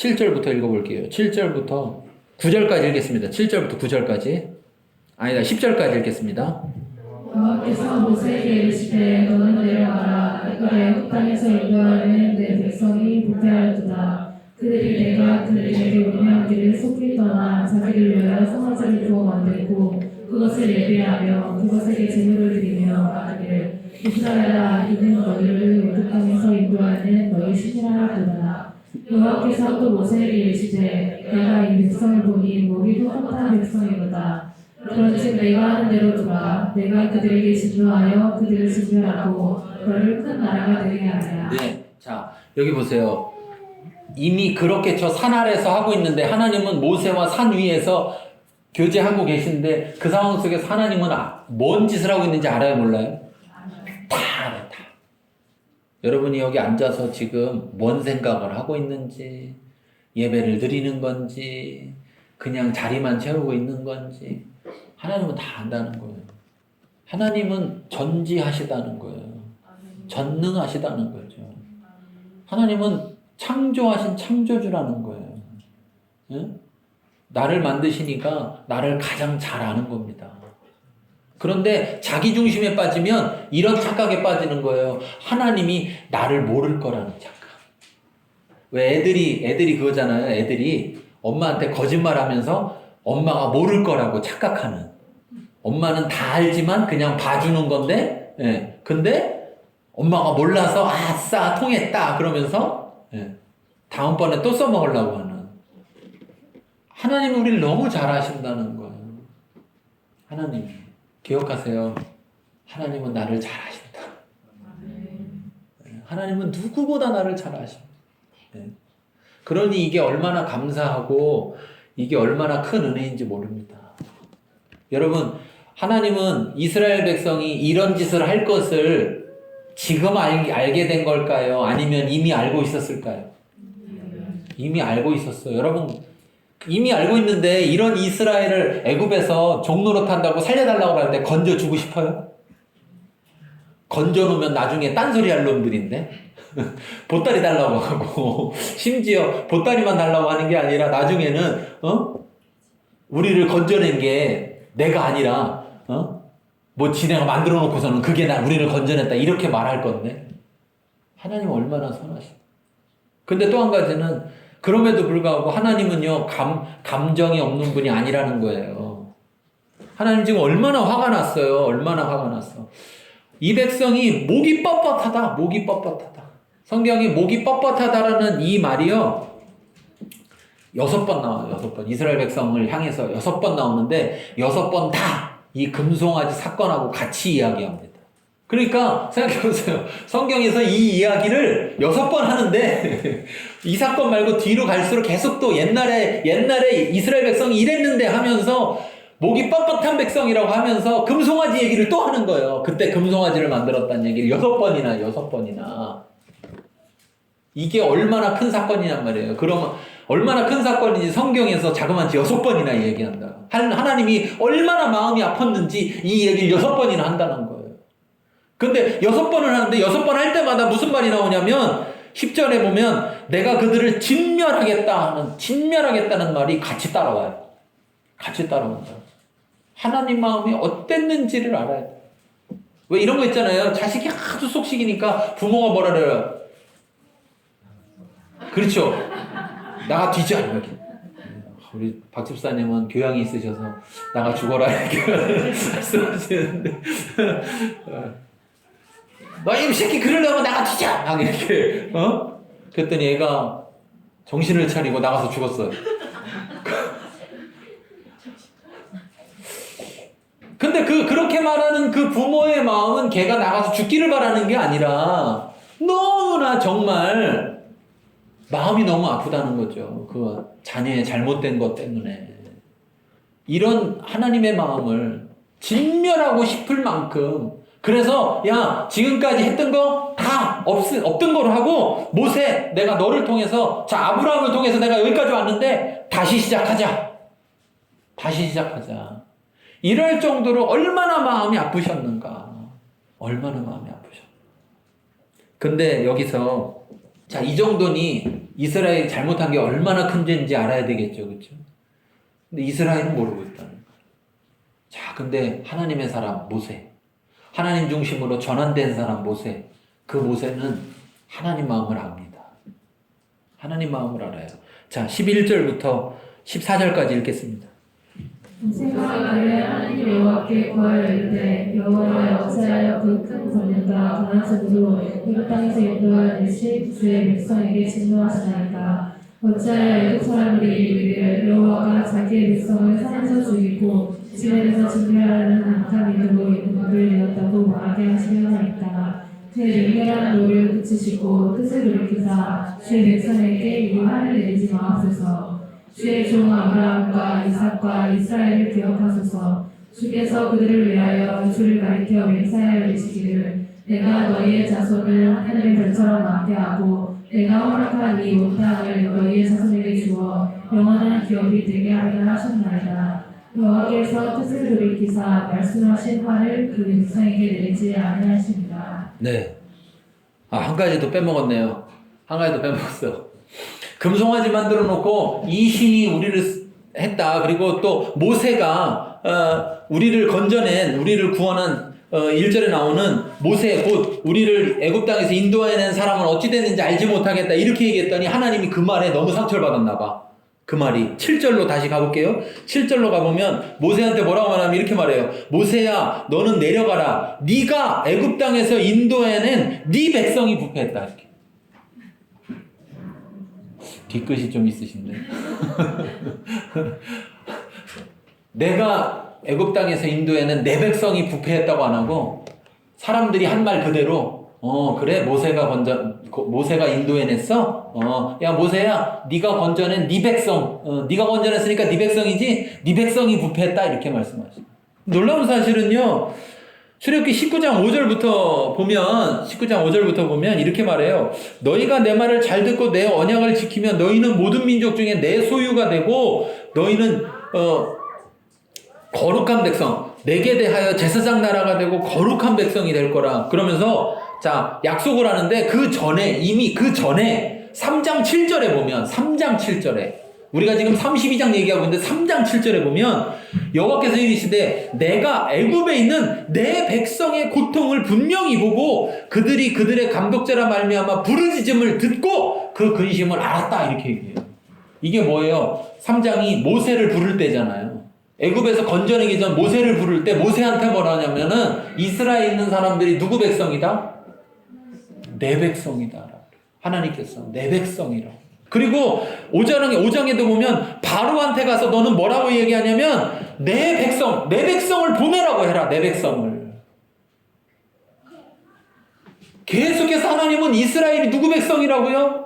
7절부터 읽어볼게요. 7절부터 9절까지 읽겠습니다. 7절부터 9절까지. 아니다, 10절까지 읽겠습니다. 여호와께서 모세에게 이르시되 너는 내려가라. 내가 땅에서 인도하는 내 백성이 부패하였도다. 그들이 내가 그들에게 명령하기를 속히 떠나 자기를 위하여 성화제를 두어 만들고 그것을 예배하며 그것에게 제물을 드리며 말하기를 이스라엘아 이는 너희를 애굽 땅에서 인도하는 너희 신이라 하도다. 여호와께서 또 모세에게 이르시되 내가 이 백성을 보니 목이 뻣뻣한 백성이로다. 그런즉 내가 하는 대로 두라. 내가 그들에게 진노하여 그들을 진멸하고 너를 큰 나라가 되게 하리라. 네, 자 여기 보세요. 이미 그렇게 저 산 아래서 하고 있는데 하나님은 모세와 산 위에서 교제하고 계신데 그 상황 속에서 하나님은 뭔 짓을 하고 있는지 알아요, 몰라요? 다 알아요, 다. 여러분이 여기 앉아서 지금 뭔 생각을 하고 있는지, 예배를 드리는 건지, 그냥 자리만 채우고 있는 건지 하나님은 다 안다는 거예요. 하나님은 전지하시다는 거예요. 전능하시다는 거죠. 하나님은 창조하신 창조주라는 거예요. 응? 나를 만드시니까 나를 가장 잘 아는 겁니다. 그런데 자기 중심에 빠지면 이런 착각에 빠지는 거예요. 하나님이 나를 모를 거라는 착각. 왜 애들이 그거잖아요. 애들이 엄마한테 거짓말하면서 엄마가 모를 거라고 착각하는. 엄마는 다 알지만 그냥 봐주는 건데, 예. 근데 엄마가 몰라서 아싸 통했다 그러면서 예. 다음번에 또 써먹으려고 하는. 하나님은 우리를 너무 잘 아신다는 거예요. 하나님 기억하세요. 하나님은 나를 잘 아신다. 하나님은 누구보다 나를 잘 아십니다. 그러니 이게 얼마나 감사하고 이게 얼마나 큰 은혜인지 모릅니다. 여러분, 하나님은 이스라엘 백성이 이런 짓을 할 것을 지금 알게 된 걸까요? 아니면 이미 알고 있었을까요? 이미 알고 있었어요. 여러분, 이미 알고 있는데 이런 이스라엘을 애굽에서 종노릇 한다고 살려달라고 할 때 건져주고 싶어요? 건져놓으면 나중에 딴소리 할 놈들인데 보따리 달라고 하고 심지어 보따리만 달라고 하는 게 아니라 나중에는 우리를 건져낸 게 내가 아니라 뭐 지네가 만들어 놓고서는 그게 우리를 건져냈다 이렇게 말할 건데 하나님 얼마나 선하시다. 근데 또 한 가지는 그럼에도 불구하고 하나님은요 감정이 없는 분이 아니라는 거예요. 하나님 지금 얼마나 화가 났어요. 얼마나 화가 났어. 이 백성이 목이 뻣뻣하다. 목이 뻣뻣하다. 성경이 목이 뻣뻣하다라는 이 말이요 6번 나와요. 6번. 이스라엘 백성을 향해서 6번 나오는데 6번 다 이 금송아지 사건하고 같이 이야기합니다. 그러니까 생각해보세요. 성경에서 이 이야기를 6번 하는데 이 사건 말고 뒤로 갈수록 계속 또 옛날에 이스라엘 백성이 이랬는데 하면서 목이 뻣뻣한 백성이라고 하면서 금송아지 얘기를 또 하는 거예요. 그때 금송아지를 만들었다는 얘기를 6번이나. 이게 얼마나 큰 사건이냔 말이에요. 그러면 얼마나 큰 사건인지 성경에서 자그마치 6번이나 얘기한다. 하나님이 얼마나 마음이 아팠는지 이 얘기를 6번이나 한다는 거예요. 근데 6번을 하는데 6번 할 때마다 무슨 말이 나오냐면 10절에 보면 내가 그들을 진멸하겠다는 말이 같이 따라와요. 같이 따라온다. 하나님 마음이 어땠는지를 알아야 돼. 왜 이런 거 있잖아요. 자식이 아주 속식이니까 부모가 뭐라 그래요? 그렇죠. 나가 뒤져. 우리 박 집사님은 교양이 있으셔서 나가 죽어라 이렇게 말씀하시는데 너 이 새끼 그러려면 나가 뒤져! 막 이렇게 그랬더니 얘가 정신을 차리고 나가서 죽었어요. 근데 그렇게 말하는 그 부모의 마음은 걔가 나가서 죽기를 바라는 게 아니라 너무나 정말 마음이 너무 아프다는 거죠. 그 자녀의 잘못된 것 때문에. 이런 하나님의 마음을 진멸하고 싶을 만큼 그래서 야 지금까지 했던 거 다 없던 거로 하고 모세 내가 너를 통해서 자 아브라함을 통해서 내가 여기까지 왔는데 다시 시작하자. 이럴 정도로 얼마나 마음이 아프셨는가. 얼마나 마음이 아프셨는가. 근데 여기서 자, 이 정도니 이스라엘이 잘못한 게 얼마나 큰 죄인지 알아야 되겠죠. 그렇죠? 근데 이스라엘은 모르고 있다는 거예요. 자, 근데 하나님의 사람 모세, 하나님 중심으로 전환된 사람 모세, 그 모세는 하나님 마음을 압니다. 하나님 마음을 알아요. 자, 11절부터 14절까지 읽겠습니다. 모세가 이르되 하나님 여호와께 구하여 이르되 여호와여 어찌하여 그 큰 권능과 강한 손으로 애굽 땅에서 인도하듯이 주의 백성에게 진노하시나이까. 어찌하여 애굽 사람들이 이르기를 여호와가 자기의 백성을 산에서 죽이고 지면에서 진멸하는 악한 이들로 이름을 내었다고 말하게 하시려나이까. 그의 맹렬한 노를 그치시고 뜻을 돌이키사 주의 백성에게 이 화를 내리지 마옵소서. 주의 종 아브라함과 이삭과 이스라엘을 기억하소서. 주께서 그들을 위하여 주를 가리켜 맹세하여 이르시기를 내가 너희의 자손을 하늘의 별처럼 많게 하고 내가 허락한 이 온 땅을 너희의 자손에게 주어 영원한 기업이 되게 하리라 하셨나이다. 여호와께서 뜻을 돌이키사 말씀하신 화를 그 백성에게 내리지 아니하십니다. 네. 한 가지 더 빼먹었네요. 한 가지 더 빼먹었어. 금송아지 만들어 놓고 이 신이 우리를 했다. 그리고 또 모세가 우리를 건져낸, 우리를 구원한 1절에 나오는 모세 곧 우리를 애굽 땅에서 인도해낸 사람은 어찌 됐는지 알지 못하겠다. 이렇게 얘기했더니 하나님이 그 말에 너무 상처를 받았나 봐. 그 말이 7절로 다시 가볼게요. 7절로 가보면 모세한테 뭐라고 말하면 이렇게 말해요. 모세야 너는 내려가라. 네가 애굽 땅에서 인도해낸 네 백성이 부패했다. 이렇게. 뒤끝이 좀 있으신데. 내가 애굽 땅에서 인도에는 내 백성이 부패했다고 안 하고 사람들이 한 말 그대로 그래 모세가 인도해냈어. 야 모세야 네가 건져낸 네 백성 네가 건져냈으니까 네 백성이지 네 백성이 부패했다 이렇게 말씀하시죠. 놀라운 사실은요. 출애굽기 19장 5절부터 보면 이렇게 말해요. 너희가 내 말을 잘 듣고 내 언약을 지키면 너희는 모든 민족 중에 내 소유가 되고 너희는 거룩한 백성, 내게 대하여 제사장 나라가 되고 거룩한 백성이 될 거라. 그러면서 자 약속을 하는데 이미 그 전에 3장 7절에 보면 3장 7절에 우리가 지금 32장 얘기하고 있는데 3장 7절에 보면 여호와께서 이르시되 내가 애굽에 있는 내 백성의 고통을 분명히 보고 그들이 그들의 감독자라 말미암아 부르짖음을 듣고 그 근심을 알았다 이렇게 얘기해요. 이게 뭐예요? 3장이 모세를 부를 때잖아요. 애굽에서 건져내기 전 모세를 부를 때 모세한테 뭐라 하냐면은 이스라엘에 있는 사람들이 누구 백성이다? 내 백성이다. 하나님께서 내 백성이라고. 그리고 5장에도 보면 바로한테 가서 너는 뭐라고 얘기하냐면 내 백성을 보내라고 해라. 내 백성을. 계속해서 하나님은 이스라엘이 누구 백성이라고요?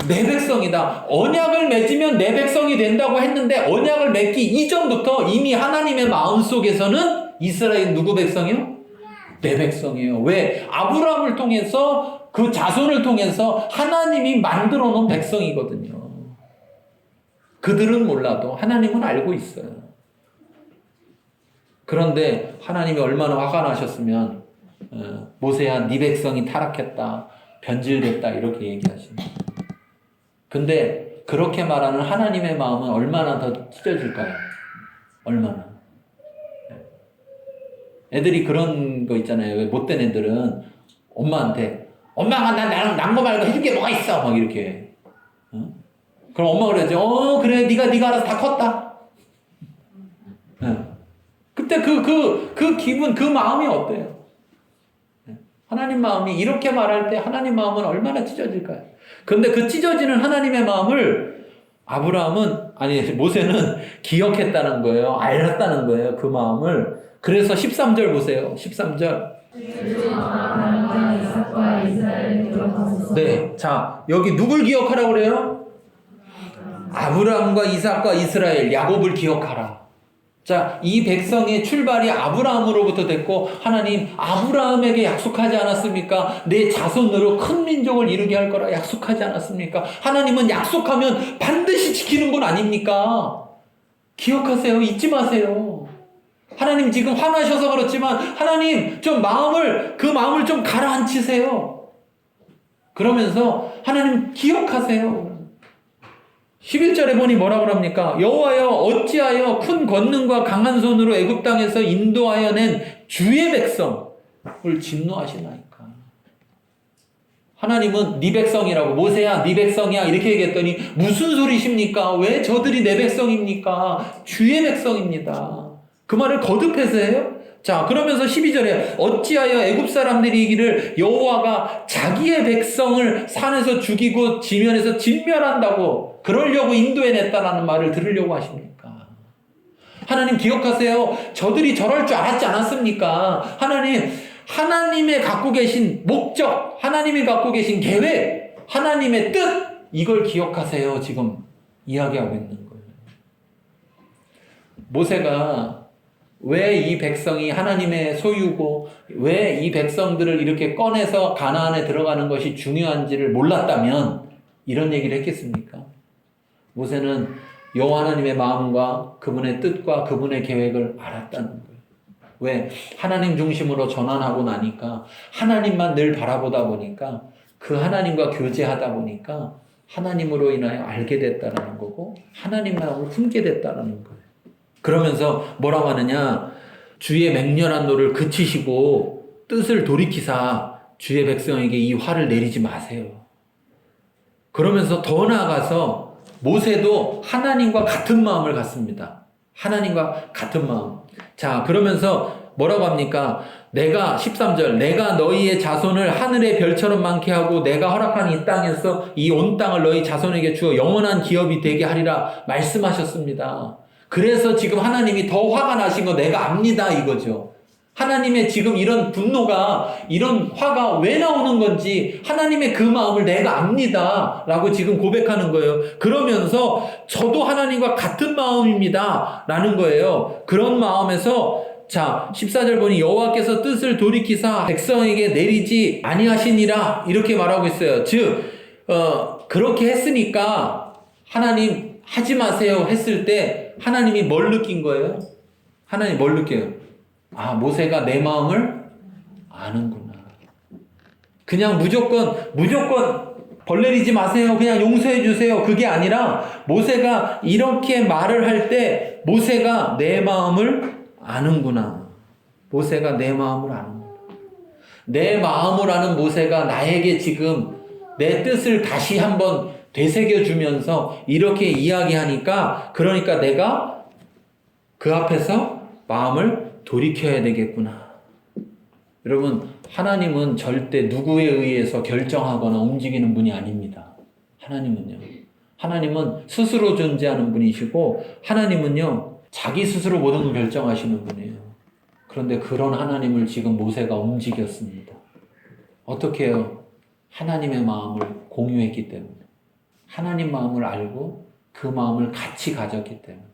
내 백성이다. 언약을 맺으면 내 백성이 된다고 했는데 언약을 맺기 이전부터 이미 하나님의 마음속에서는 이스라엘 누구 백성이요? 내 백성이에요. 왜? 아브라함을 통해서 그 자손을 통해서 하나님이 만들어 놓은 백성이거든요. 그들은 몰라도 하나님은 알고 있어요. 그런데 하나님이 얼마나 화가 나셨으면 모세야 네 백성이 타락했다. 변질됐다. 이렇게 얘기하십니다. 근데 그렇게 말하는 하나님의 마음은 얼마나 더 찢어질까요? 얼마나. 애들이 그런 거 있잖아요. 왜 못된 애들은 엄마한테 엄마가 나랑 난 거 말고 해줄 게 뭐가 있어 막 이렇게. 그럼 엄마가 그러죠. 그래 네가 알아서 다 컸다. 그때 그 기분 그 마음이 어때요? 하나님 마음이 이렇게 말할 때 하나님 마음은 얼마나 찢어질까요? 그런데 그 찢어지는 하나님의 마음을 모세는 기억했다는 거예요. 알았다는 거예요. 그 마음을. 그래서 13절 보세요. 13절. 네. 자, 여기 누굴 기억하라고 그래요? 아브라함과 이삭과 이스라엘, 야곱을 기억하라. 자, 이 백성의 출발이 아브라함으로부터 됐고 하나님 아브라함에게 약속하지 않았습니까? 내 자손으로 큰 민족을 이루게 할 거라 약속하지 않았습니까? 하나님은 약속하면 반드시 지키는 분 아닙니까? 기억하세요. 잊지 마세요. 하나님 지금 화나셔서 그렇지만 하나님 좀 그 마음을 좀 가라앉히세요. 그러면서 하나님 기억하세요. 11절에 보니 뭐라고 합니까? 여호와여 어찌하여 큰 권능과 강한 손으로 애굽 땅에서 인도하여 낸 주의 백성을 진노하시나이까. 하나님은 네 백성이라고, 모세야 네 백성이야 이렇게 얘기했더니 무슨 소리십니까? 왜 저들이 내 백성입니까? 주의 백성입니다. 그 말을 거듭해서 해요. 자, 그러면서 12절에 어찌하여 애굽 사람들이 이기를 여호와가 자기의 백성을 산에서 죽이고 지면에서 진멸한다고 그러려고 인도해냈다라는 말을 들으려고 하십니까? 하나님 기억하세요. 저들이 저럴 줄 알았지 않았습니까? 하나님의 갖고 계신 목적, 하나님이 갖고 계신 계획, 하나님의 뜻, 이걸 기억하세요. 지금 이야기하고 있는 거예요. 모세가 왜 이 백성이 하나님의 소유고 왜 이 백성들을 이렇게 꺼내서 가나안에 들어가는 것이 중요한지를 몰랐다면 이런 얘기를 했겠습니까? 모세는 여호와 하나님의 마음과 그분의 뜻과 그분의 계획을 알았다는 거예요. 왜? 하나님 중심으로 전환하고 나니까 하나님만 늘 바라보다 보니까 그 하나님과 교제하다 보니까 하나님으로 인하여 알게 됐다는 거고 하나님 마음을 품게 됐다는 거예요. 그러면서 뭐라고 하느냐? 주의 맹렬한 노를 그치시고 뜻을 돌이키사 주의 백성에게 이 화를 내리지 마세요. 그러면서 더 나아가서 모세도 하나님과 같은 마음을 갖습니다. 하나님과 같은 마음. 자, 그러면서 뭐라고 합니까? 13절, 내가 너희의 자손을 하늘의 별처럼 많게 하고 내가 허락한 이 땅에서 이 온 땅을 너희 자손에게 주어 영원한 기업이 되게 하리라 말씀하셨습니다. 그래서 지금 하나님이 더 화가 나신 거 내가 압니다 이거죠. 하나님의 지금 이런 분노가, 이런 화가 왜 나오는 건지 하나님의 그 마음을 내가 압니다 라고 지금 고백하는 거예요. 그러면서 저도 하나님과 같은 마음입니다 라는 거예요. 그런 마음에서 자 14절 보니 여호와께서 뜻을 돌이키사 백성에게 내리지 아니하시니라 이렇게 말하고 있어요. 즉 그렇게 했으니까 하나님 하지 마세요 했을 때 하나님이 뭘 느낀 거예요? 하나님 뭘 느껴요? 아, 모세가 내 마음을 아는구나. 그냥 무조건 벌 내리지 마세요. 그냥 용서해 주세요. 그게 아니라 모세가 이렇게 말을 할 때 모세가 내 마음을 아는구나. 모세가 내 마음을 아는구나. 내 마음을 아는 모세가 나에게 지금 내 뜻을 다시 한번 되새겨주면서 이렇게 이야기하니까 그러니까 내가 그 앞에서 마음을 돌이켜야 되겠구나. 여러분, 하나님은 절대 누구에 의해서 결정하거나 움직이는 분이 아닙니다. 하나님은 스스로 존재하는 분이시고 하나님은요 자기 스스로 모든 걸 결정하시는 분이에요. 그런데 그런 하나님을 지금 모세가 움직였습니다. 어떻게 해요? 하나님의 마음을 공유했기 때문에. 하나님 마음을 알고 그 마음을 같이 가졌기 때문에.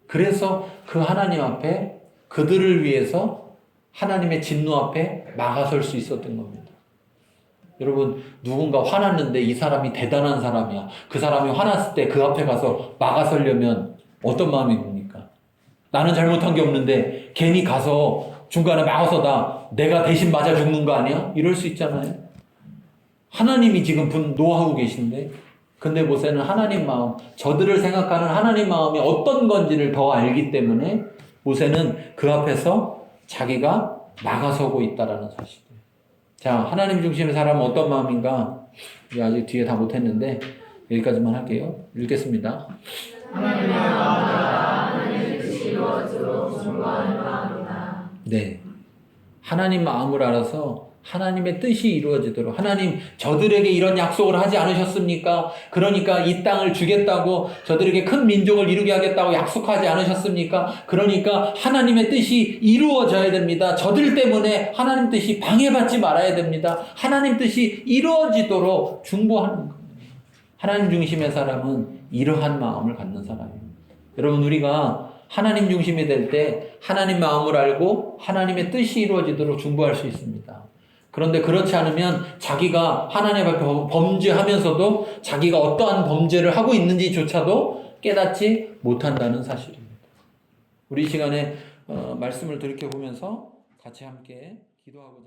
그래서 그 하나님 앞에 그들을 위해서 하나님의 진노 앞에 막아설 수 있었던 겁니다. 여러분, 누군가 화났는데 이 사람이 대단한 사람이야. 그 사람이 화났을 때 그 앞에 가서 막아서려면 어떤 마음이 듭니까? 나는 잘못한 게 없는데 괜히 가서 중간에 막아서다 내가 대신 맞아 죽는 거 아니야? 이럴 수 있잖아요. 하나님이 지금 분노하고 계신데 근데 모세는 하나님 마음, 저들을 생각하는 하나님 마음이 어떤 건지를 더 알기 때문에 모세는 그 앞에서 자기가 막아서고 있다라는 사실이에요. 자, 하나님 중심의 사람은 어떤 마음인가? 아직 뒤에 다 못했는데 여기까지만 할게요. 읽겠습니다. 하나님의 마음과 하나님의 뜻이 이루어지도록 중보하는 마음이다. 네, 하나님 마음을 알아서 하나님의 뜻이 이루어지도록. 하나님 저들에게 이런 약속을 하지 않으셨습니까? 그러니까 이 땅을 주겠다고 저들에게 큰 민족을 이루게 하겠다고 약속하지 않으셨습니까? 그러니까 하나님의 뜻이 이루어져야 됩니다. 저들 때문에 하나님 뜻이 방해받지 말아야 됩니다. 하나님 뜻이 이루어지도록 중보하는 겁니다. 하나님 중심의 사람은 이러한 마음을 갖는 사람입니다. 여러분, 우리가 하나님 중심이 될 때 하나님 마음을 알고 하나님의 뜻이 이루어지도록 중보할 수 있습니다. 그런데 그렇지 않으면 자기가 하나님 앞에 범죄하면서도 자기가 어떠한 범죄를 하고 있는지조차도 깨닫지 못한다는 사실입니다. 우리 이 시간에 말씀을 돌이켜보면서 같이 함께 기도하고자